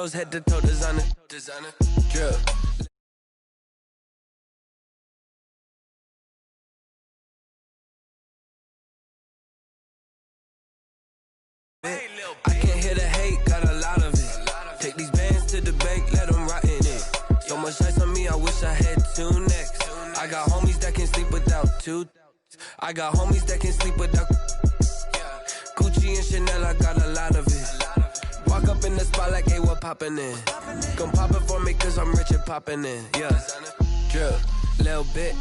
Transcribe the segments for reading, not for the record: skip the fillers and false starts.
girls head to toe designer. Drip. I can't hear the hate, got a lot of it. Take these bands to the bank, let them rot in it. So much ice on me, I wish I had two necks. I got homies that can sleep without two. I got homies that can sleep without Gucci and Chanel, I got a lot of it. Walk up in the spot like, hey, what poppin' in? Come pop it for me, cause I'm rich and poppin' in. Yeah, drip, little bit.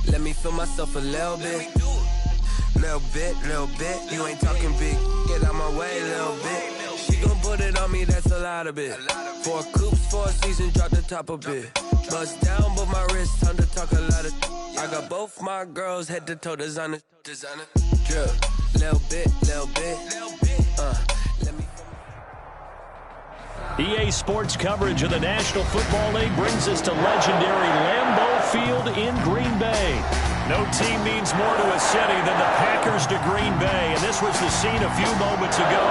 Let me feel myself a little bit. Little bit, you ain't talking big. Get out my way, little bit. She gon' put it on me, that's a lot of it. 4 coops, 4 seasons, drop the top a bit. Bust down, but my wrist, time to talk a lot of. I got both my girls head to toe designer. Drip, little bit. Let me. EA Sports coverage of the National Football League brings us to legendary Lambeau Field in Green Bay. No team means more to a city than the Packers to Green Bay, and this was the scene a few moments ago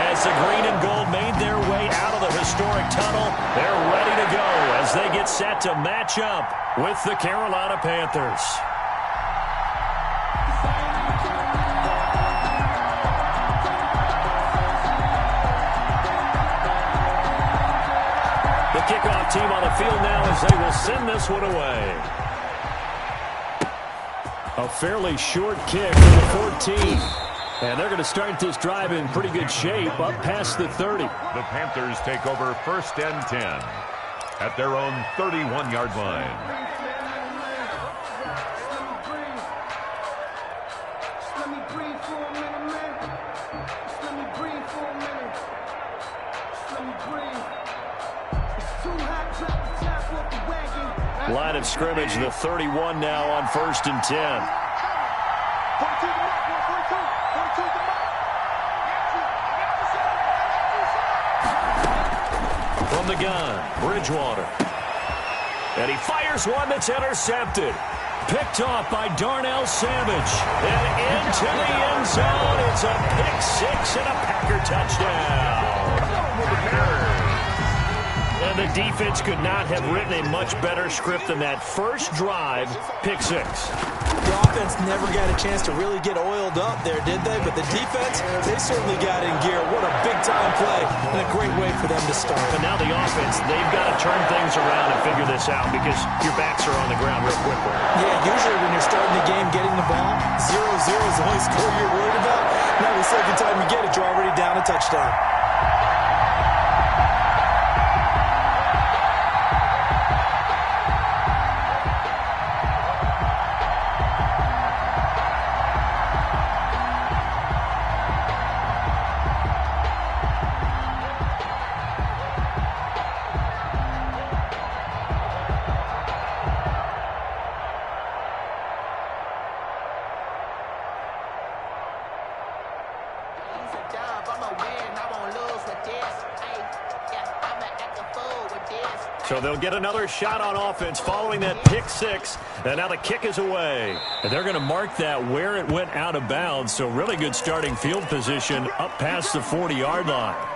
as the green and gold made their way out of the historic tunnel. They're ready to go as they get set to match up with the Carolina Panthers. The kickoff team on the field now as they will send this one away. A fairly short kick from the 14. And they're going to start this drive in pretty good shape up past the 30. The Panthers take over 1st and 10 at their own 31-yard line. Line of scrimmage, the 31 now on 1st and 10. From the gun, Bridgewater. And he fires one that's intercepted. Picked off by Darnell Savage. And into the end zone. It's a pick-6 and a Packer touchdown. And the defense could not have written a much better script than that first drive, pick-6. The offense never got a chance to really get oiled up there, did they? But the defense, they certainly got in gear. What a big-time play and a great way for them to start. But now the offense, they've got to turn things around and figure this out because your backs are on the ground real quickly. Yeah, usually when you're starting the game getting the ball, 0-0 is the only score you're worried about. Now the second time you get it, you're already down a touchdown. So they'll get another shot on offense following that pick-6. And now the kick is away. And they're going to mark that where it went out of bounds. So really good starting field position up past the 40-yard line.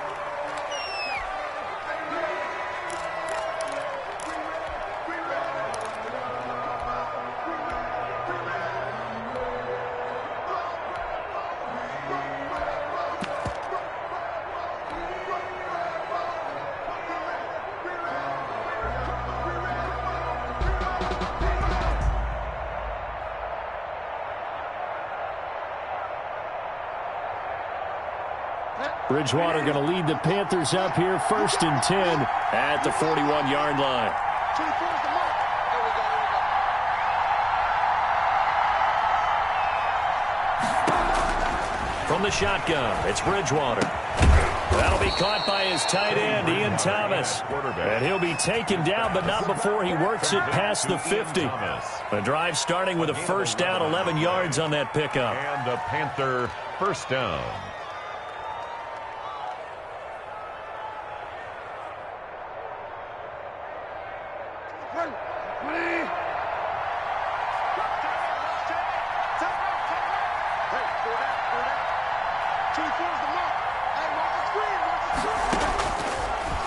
Bridgewater going to lead the Panthers up here, 1st and 10 at the 41-yard line. From the shotgun, it's Bridgewater. That'll be caught by his tight end, Ian Thomas. And he'll be taken down, but not before he works it past the 50. The drive starting with a first down, 11 yards on that pickup. And the Panther first down.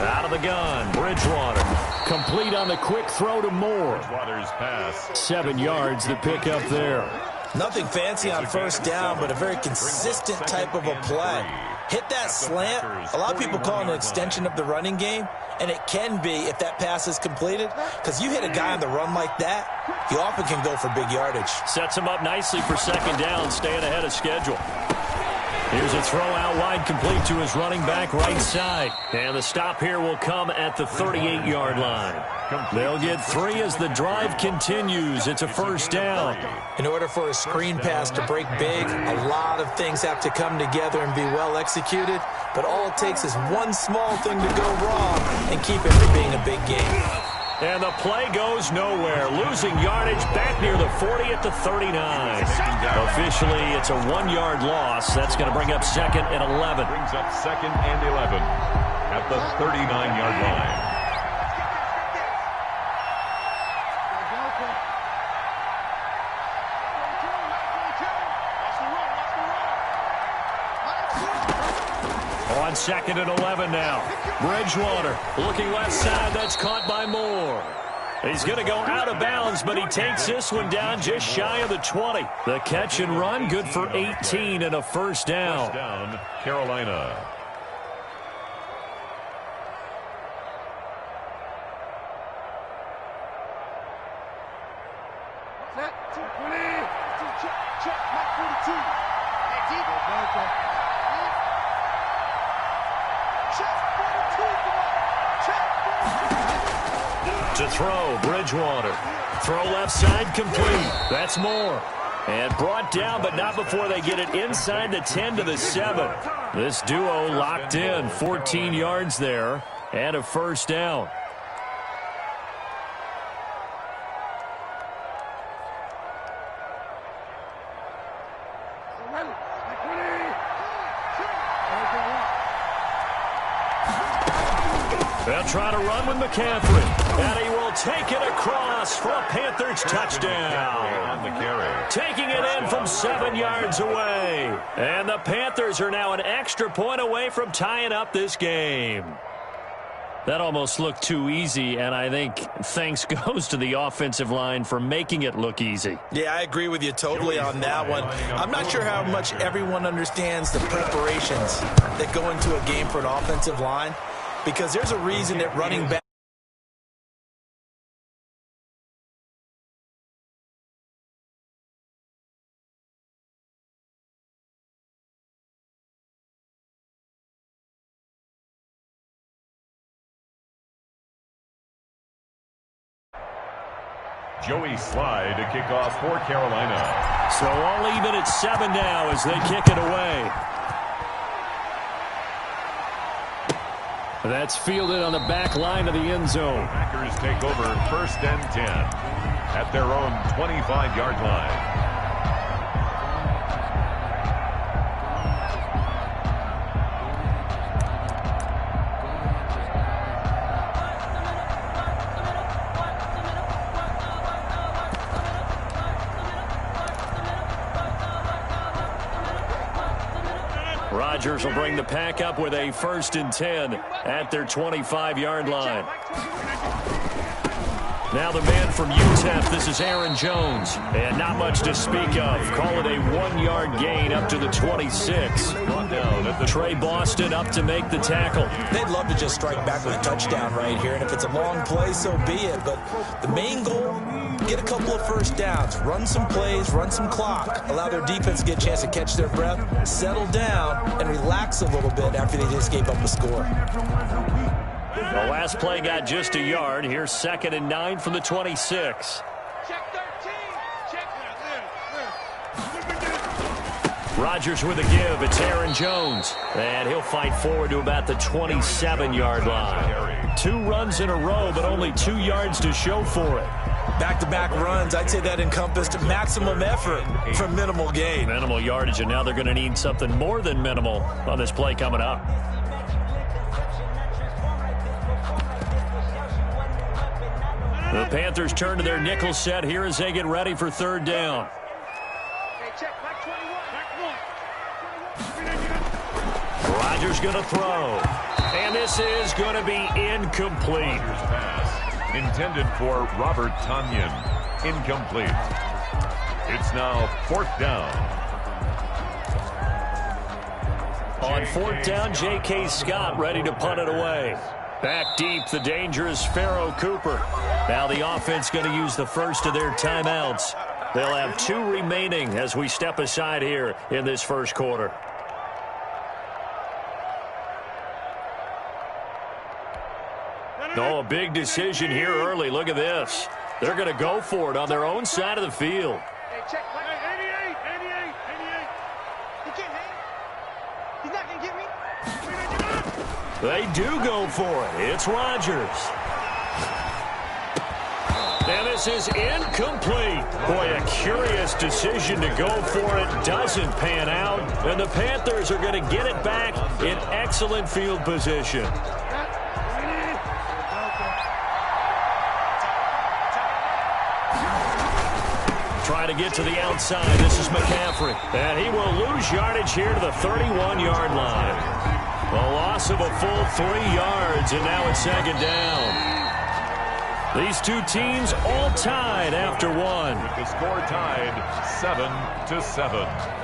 Out of the gun, Bridgewater. Complete on the quick throw to Moore. Bridgewater's pass. 7 yards to pick up there. Nothing fancy on first down, but a very consistent type of a play. Hit that slant. A lot of people call it an extension of the running game, and it can be if that pass is completed, because you hit a guy on the run like that, he often can go for big yardage. Sets him up nicely for second down, staying ahead of schedule. Here's a throw out wide, complete to his running back right side. And the stop here will come at the 38-yard line. They'll get 3 as the drive continues. It's a first down. In order for a screen pass to break big, a lot of things have to come together and be well executed. But all it takes is one small thing to go wrong and keep it from being a big game. And the play goes nowhere. Losing yardage back near the 40 at the 39. Officially, it's a 1-yard loss. That's going to bring up 2nd and 11. Brings up 2nd and 11 at the 39-yard line. On 2nd and 11 now. Bridgewater looking left side. That's caught by Moore. He's going to go out of bounds, but he takes this one down just shy of the 20. The catch and run, good for 18 and a first down. First down, Carolina. To throw, Bridgewater. Throw left side, complete. That's Moore. And brought down, but not before they get it inside the 10 to the 7. This duo locked in, 14 yards there, and a first down. They'll try to run with McCaffrey. And he will take it across for a Panthers touchdown. Taking it in from 7 yards away. And the Panthers are now an extra point away from tying up this game. That almost looked too easy, and I think thanks goes to the offensive line for making it look easy. Yeah, I agree with you totally on that one. I'm not sure how much everyone understands the preparations that go into a game for an offensive line, because there's a reason that running back Joey Slye to kick off for Carolina. So all even at 7 now as they kick it away. That's fielded on the back line of the end zone. Packers take over 1st and 10 at their own 25-yard line. Rodgers will bring the pack up with a 1st and 10 at their 25-yard line. Now the man from UTEP, this is Aaron Jones. And not much to speak of. Call it a 1-yard gain up to the 26. Trey Boston up to make the tackle. They'd love to just strike back with a touchdown right here, and if it's a long play, so be it. But the main goal, get a couple of first downs, run some plays, run some clock, allow their defense to get a chance to catch their breath, settle down, and relax a little bit after they just gave up a score. The last play got just a yard. Here's 2nd and 9 from the 26. Rodgers with a give. It's Aaron Jones. And he'll fight forward to about the 27-yard line. 2 runs in a row, but only 2 yards to show for it. Back-to-back runs, I'd say that encompassed maximum effort for minimal gain. Minimal yardage, and now they're going to need something more than minimal on this play coming up. The Panthers turn to their nickel set here as they get ready for 3rd down. Rodgers going to throw. And this is going to be incomplete. Pass intended for Robert Tonyan. Incomplete. It's now 4th down. On 4th down, J.K. Scott ready to punt it away. Back deep, the dangerous Pharaoh Cooper. Now the offense going to use the first of their timeouts. They'll have 2 remaining as we step aside here in this first quarter. Oh, a big decision here early. Look at this. They're going to go for it on their own side of the field. Hey, check. 88. He can't hang. He's not going to get me. They do go for it. It's Rodgers. And this is incomplete. Boy, a curious decision to go for it. Doesn't pan out. And the Panthers are going to get it back in excellent field position. Trying to get to the outside. This is McCaffrey. And he will lose yardage here to the 31-yard line. A loss of a full 3 yards, and now it's 2nd down. These two teams all tied after one. With the score tied 7-7.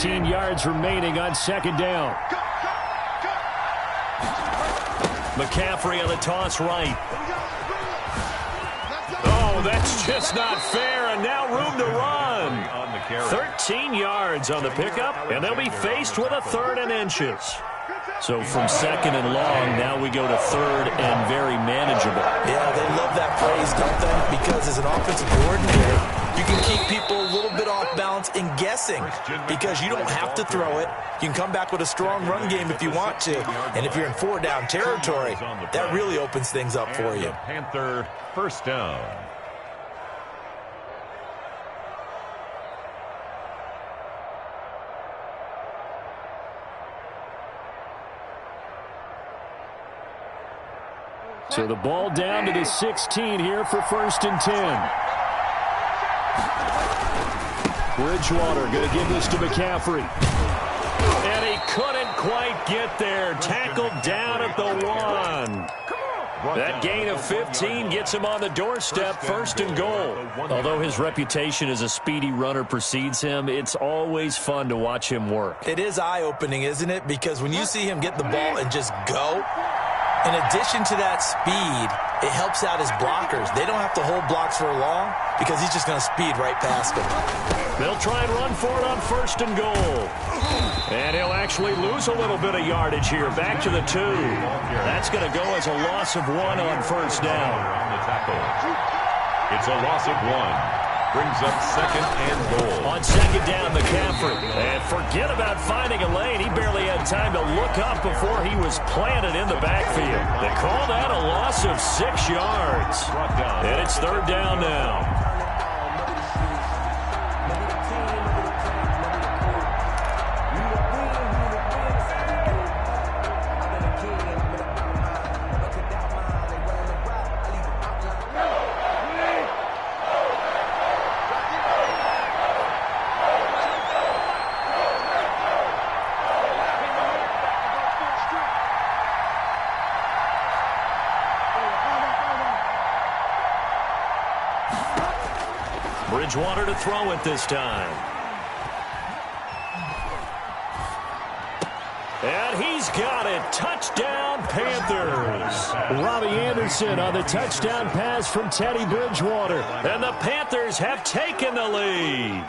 Yards remaining on 2nd down. McCaffrey on the toss right. Oh, that's just not fair, and now room to run. 13 yards on the pickup, and they'll be faced with a 3rd and inches. So from 2nd and long, now we go to 3rd and very manageable. Yeah, they love that phrase, don't they? Because as an offensive coordinator, you can keep people a little bit off balance and guessing because you don't have to throw it. You can come back with a strong run game if you want to. And if you're in 4-down territory, that really opens things up for you. Panther 1st down. So the ball down to the 16 here for 1st and 10. Bridgewater going to give this to McCaffrey. And he couldn't quite get there. Tackled down at the 1. That gain of 15 gets him on the doorstep, 1st and goal. Although his reputation as a speedy runner precedes him, it's always fun to watch him work. It is eye-opening, isn't it? Because when you see him get the ball and just go, in addition to that speed, it helps out his blockers. They don't have to hold blocks for long because he's just going to speed right past them. They'll try and run for it on 1st and goal. And he'll actually lose a little bit of yardage here. Back to the 2. That's going to go as a loss of 1 on 1st down. It's a loss of 1. Brings up 2nd and goal. On 2nd down, McCaffrey. And forget about finding a lane. He barely had time to look up before he was planted in the backfield. They call that a loss of 6 yards. And it's 3rd down now. Bridgewater to throw it this time. And he's got it. Touchdown, Panthers. Robbie Anderson on the touchdown pass from Teddy Bridgewater. And the Panthers have taken the lead.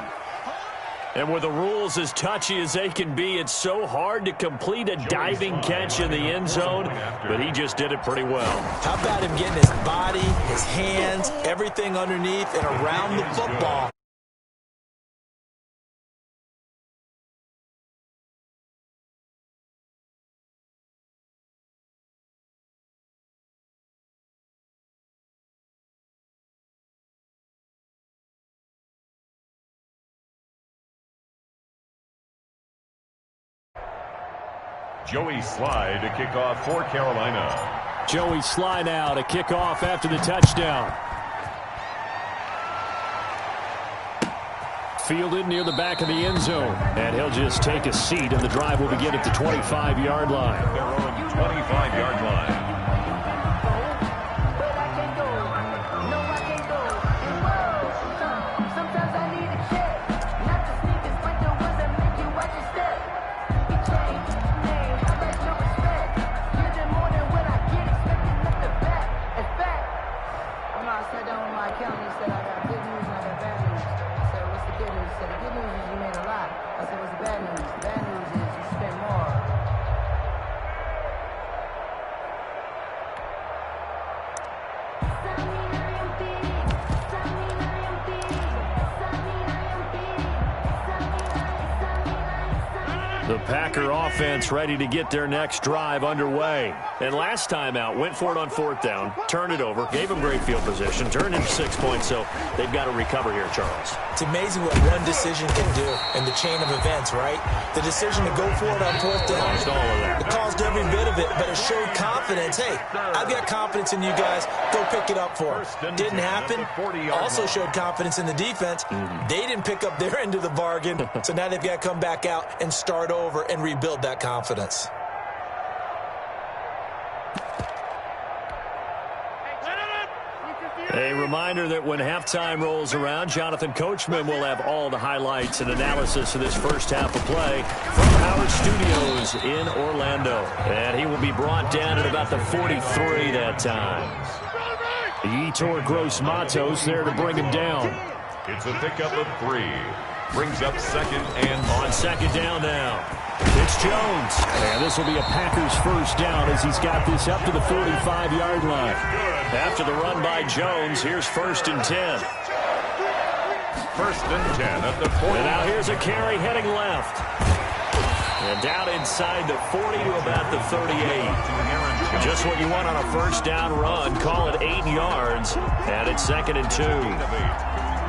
And with the rules as touchy as they can be, it's so hard to complete a diving catch in the end zone, but he just did it pretty well. How about him getting his body, his hands, everything underneath and around the football? Joey Sly to kick off for Carolina. Joey Sly now to kick off after the touchdown. Fielded near the back of the end zone. And he'll just take a seat, and the drive will begin at the 25-yard line. Their own 25-yard line. The Packer offense ready to get their next drive underway. And last time out, went for it on 4th down, turned it over, gave them great field position, turned into 6 points, so they've got to recover here, Charles. It's amazing what one decision can do in the chain of events, right? The decision to go for it on 4th down. Caused all of that. It caused every bit of it, but it showed confidence. Hey, I've got confidence in you guys. Go pick it up for them. Didn't happen. Also showed confidence in the defense. They didn't pick up their end of the bargain, so now they've got to come back out and start over and rebuild that confidence. A reminder that when halftime rolls around, Jonathan Coachman will have all the highlights and analysis of this first half of play from Howard Studios in Orlando. And he will be brought down at about the 43 that time. Yetur Gross-Matos there to bring him down. It's a pickup of 3. Brings up 2nd and on 2nd down now. It's Jones. And this will be a Packers first down as he's got this up to the 45-yard line. After the run by Jones, here's 1st and 10. 1st and 10 at the 40. And now here's a carry heading left. And down inside the 40 to about the 38. Just what you want on a first down run. Call it 8 yards. And it's 2nd and 2.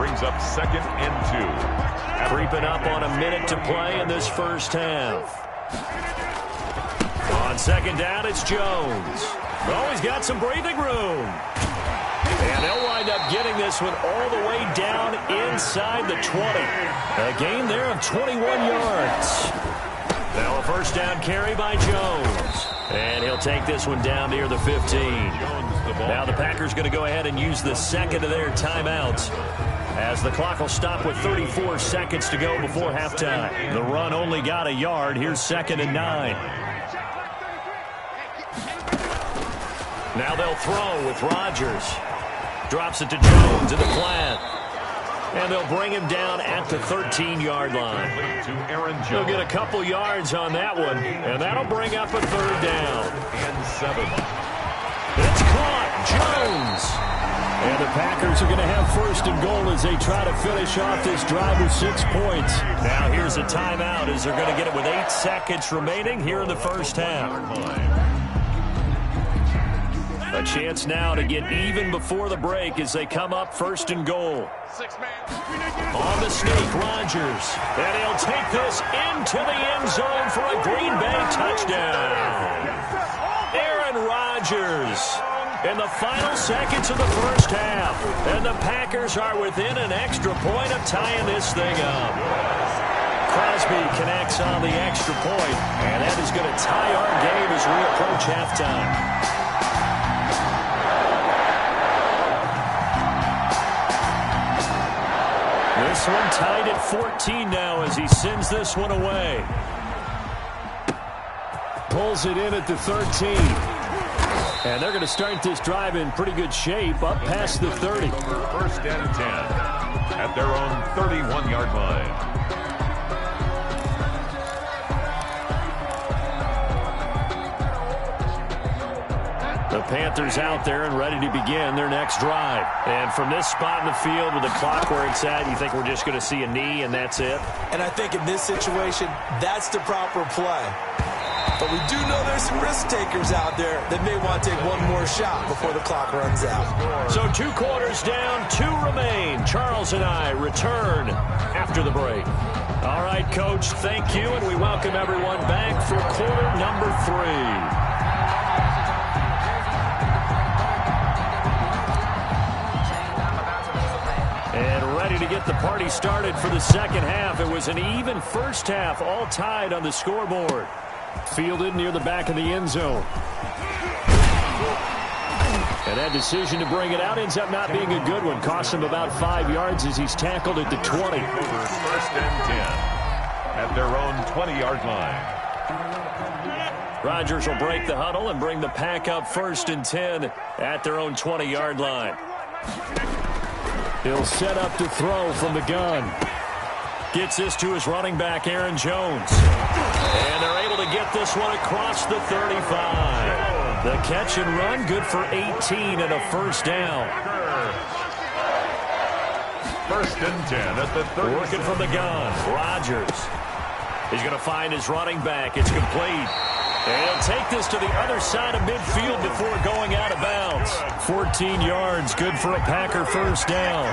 Brings up 2nd and 2. Creeping up on a minute to play in this first half. On 2nd down, it's Jones. Oh, he's got some breathing room. And they'll wind up getting this one all the way down inside the 20. A gain there of 21 yards. Now a first down carry by Jones. And he'll take this one down near the 15. Now the Packers going to go ahead and use the second of their timeouts, as the clock will stop with 34 seconds to go before halftime. The run only got a yard. Here's 2nd and 9. Now they'll throw with Rodgers. Drops it to Jones in the flat. And they'll bring him down at the 13-yard line. They'll get a couple yards on that one, and that'll bring up a 3rd down. And 7. It's caught. Jones. And the Packers are going to have 1st and goal as they try to finish off this drive with 6 points. Now here's a timeout as they're going to get it with 8 seconds remaining here in the first half. A chance now to get even before the break as they come up 1st and goal. On the sneak, Rodgers. And he'll take this into the end zone for a Green Bay touchdown. Aaron Rodgers in the final seconds of the first half. And the Packers are within an extra point of tying this thing up. Crosby connects on the extra point, and that is going to tie our game as we approach halftime. This one tied at 14 now as he sends this one away. Pulls it in at the 13. And they're going to start this drive in pretty good shape up past the 30. 1st and 10 at their own 31-yard line. The Panthers out there and ready to begin their next drive. And from this spot in the field with the clock where it's at, you think we're just going to see a knee and that's it? And I think in this situation, that's the proper play. But we do know there's some risk takers out there that may want to take one more shot before the clock runs out. So 2 quarters down, 2 remain. Charles and I return after the break. All right, Coach, thank you, and we welcome everyone back for quarter number 3. And ready to get the party started for the second half. It was an even first half, all tied on the scoreboard. Fielded near the back of the end zone. And that decision to bring it out ends up not being a good one. Cost him about 5 yards as he's tackled at the 20. Over 1st and 10 at their own 20-yard line. Rodgers will break the huddle and bring the pack up 1st and 10 at their own 20-yard line. He'll set up to throw from the gun. Gets this to his running back, Aaron Jones. And they're able to get this one across the 35. The catch and run, good for 18 and a first down. 1st and 10 at the 30. Working from the gun, Rodgers. He's going to find his running back. It's complete. And he'll take this to the other side of midfield before going out of bounds. 14 yards, good for a Packer first down.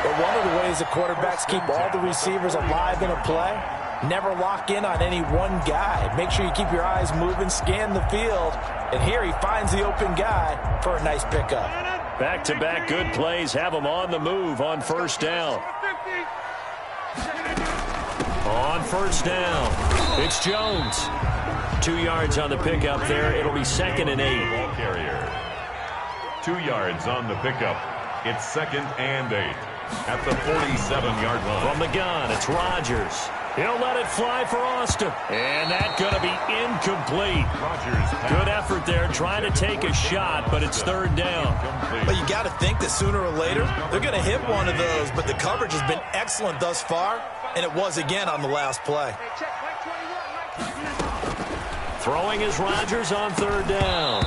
But one of the ways the quarterbacks keep all the receivers alive in a play, never lock in on any one guy. Make sure you keep your eyes moving, scan the field. And here he finds the open guy for a nice pickup. Back-to-back good plays have him on the move on first down. On first down, it's Jones. 2 yards on the pickup there. It'll be 2nd and 8. Ball carrier. 2 yards on the pickup. It's 2nd and 8 at the 47-yard line. From the gun, it's Rodgers. He'll let it fly for Austin. And that's going to be incomplete. Rodgers. Good effort there, trying to take a shot, but it's 3rd down. But you got to think that sooner or later, they're going to hit one of those. But the coverage has been excellent thus far, and it was again on the last play. Throwing is Rodgers on 3rd down.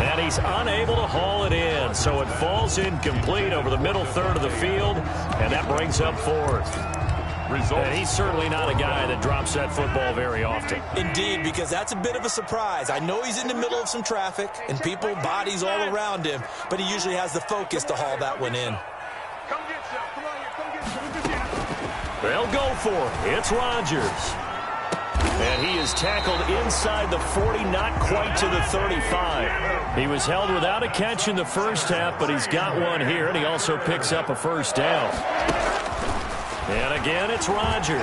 And he's unable to haul it in, so it falls incomplete over the middle third of the field, and that brings up 4th. And he's certainly not a guy that drops that football very often. Indeed, because that's a bit of a surprise. I know he's in the middle of some traffic and people, bodies all around him, but he usually has the focus to haul that one in. Come get some. Come on here. Come get some. They'll go for it. It's Rodgers. And he is tackled inside the 40, not quite to the 35. He was held without a catch in the first half, but he's got one here, and he also picks up a first down. And again, it's Rodgers.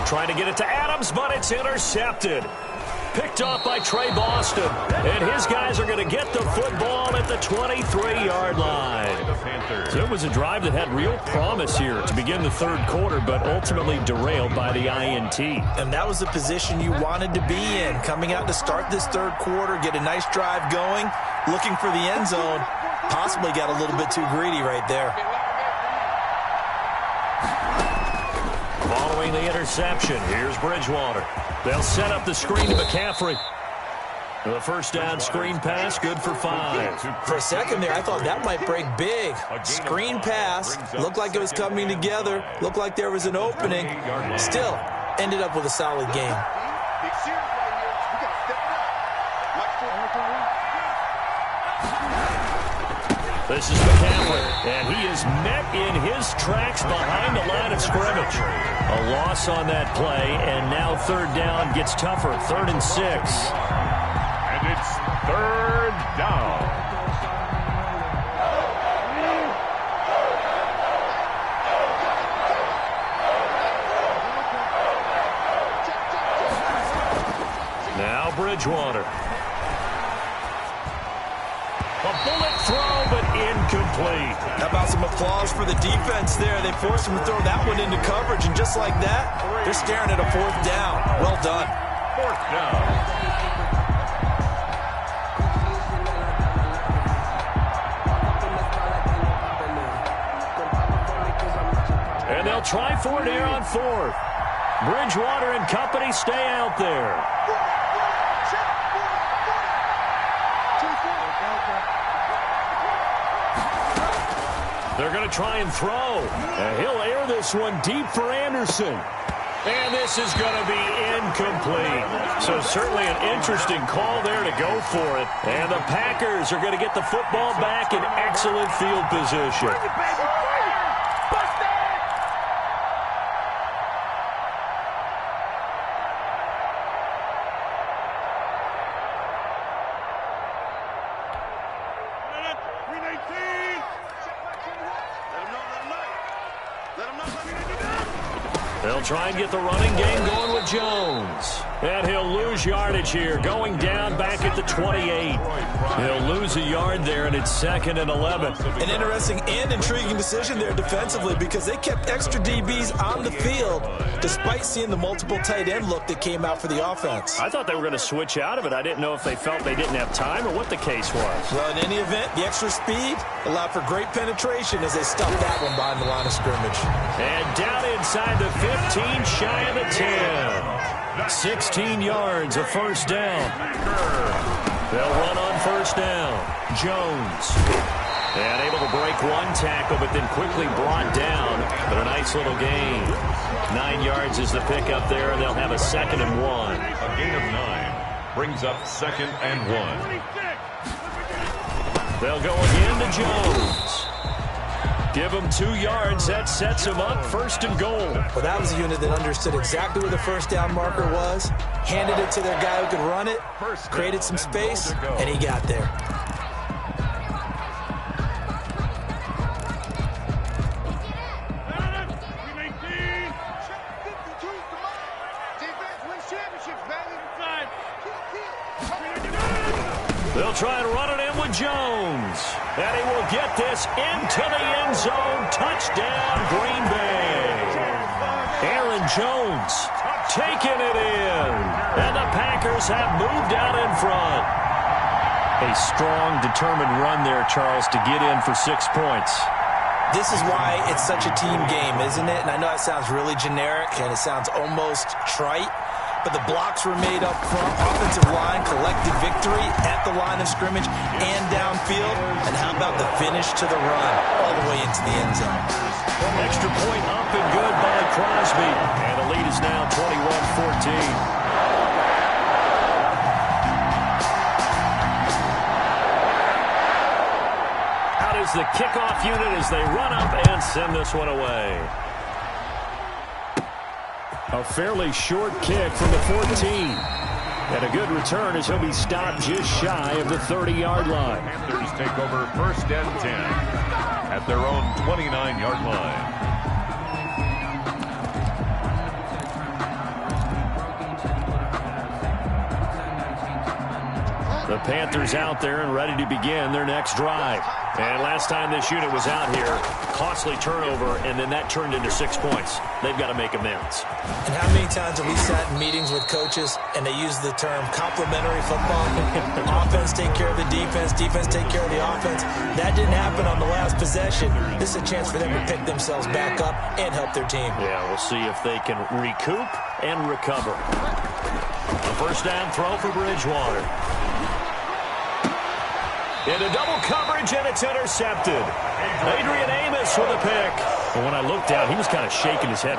Trying to get it to Adams, but it's intercepted. Picked off by Trey Boston. And his guys are going to get the football at the 23-yard line. So it was a drive that had real promise here to begin the 3rd quarter, but ultimately derailed by the INT. And that was the position you wanted to be in. Coming out to start this 3rd quarter, get a nice drive going, looking for the end zone. Possibly got a little bit too greedy right there. Following the interception, here's Bridgewater. They'll set up the screen to McCaffrey. The first down screen pass, good for 5. For a second there, I thought that might break big. Screen pass, looked like it was coming together, looked like there was an opening. Still, ended up with a solid game. This is McCaffrey, and he is met in his tracks behind the line of scrimmage. A loss on that play, and now 3rd down gets tougher, 3rd and 6. And it's 3rd down. Now Bridgewater. A bullet throw, but incomplete. How about some applause for the defense there? They forced him to throw that one into coverage, and just like that, they're staring at a 4th down. Well done. 4th down. And they'll try for it here on 4th. Bridgewater and company stay out there. They're going to try and throw. And he'll air this one deep for Anderson. And this is going to be incomplete. So certainly an interesting call there to go for it. And the Packers are going to get the football back in excellent field position. They'll try and get the running game going with Jones. And he'll lose yardage here, going down back at the 28. He'll lose a yard there, and it's 2nd and 11. An interesting and intriguing decision there defensively because they kept extra DBs on the field despite seeing the multiple tight end look that came out for the offense. I thought they were going to switch out of it. I didn't know if they felt they didn't have time or what the case was. Well, in any event, the extra speed allowed for great penetration as they stuffed that one behind the line of scrimmage. And down inside the 15, shy of the 10. 16 yards, a first down. They'll run on first down. Jones. And able to break one tackle, but then quickly brought down. But a nice little gain. 9 yards is the pickup there, and they'll have a 2nd and 1. A gain of 9 brings up 2nd and 1. They'll go again to Jones. Give him 2 yards. That sets him up 1st and goal. Well, that was a unit that understood exactly where the first down marker was, handed it to their guy who could run it, created some space, and he got there. They'll try and run it in with Jones. And he will get this into the end zone. Touchdown, Green Bay. Aaron Jones taking it in. And the Packers have moved out in front. A strong, determined run there, Charles, to get in for 6 points. This is why it's such a team game, isn't it? And I know it sounds really generic and it sounds almost trite, but the blocks were made up front. Offensive line collected victory at the line of scrimmage and downfield. And how about the finish to the run all the way into the end zone? Extra point up and good by Crosby. And the lead is now 21-14. Is the kickoff unit as they run up and send this one away. A fairly short kick from the 14. And a good return as he'll be stopped just shy of the 30-yard line. Panthers take over 1st and 10 at their own 29-yard line. The Panthers out there and ready to begin their next drive. And last time this unit was out here, costly turnover, and then that turned into 6 points. They've got to make amends. And how many times have we sat in meetings with coaches and they use the term complementary football? Offense take care of the defense, defense take care of the offense. That didn't happen on the last possession. This is a chance for them to pick themselves back up and help their team. Yeah, we'll see if they can recoup and recover. A first down throw for Bridgewater. Into double coverage, and it's intercepted. Adrian Amos with a pick. And when I looked down, he was kind of shaking his head.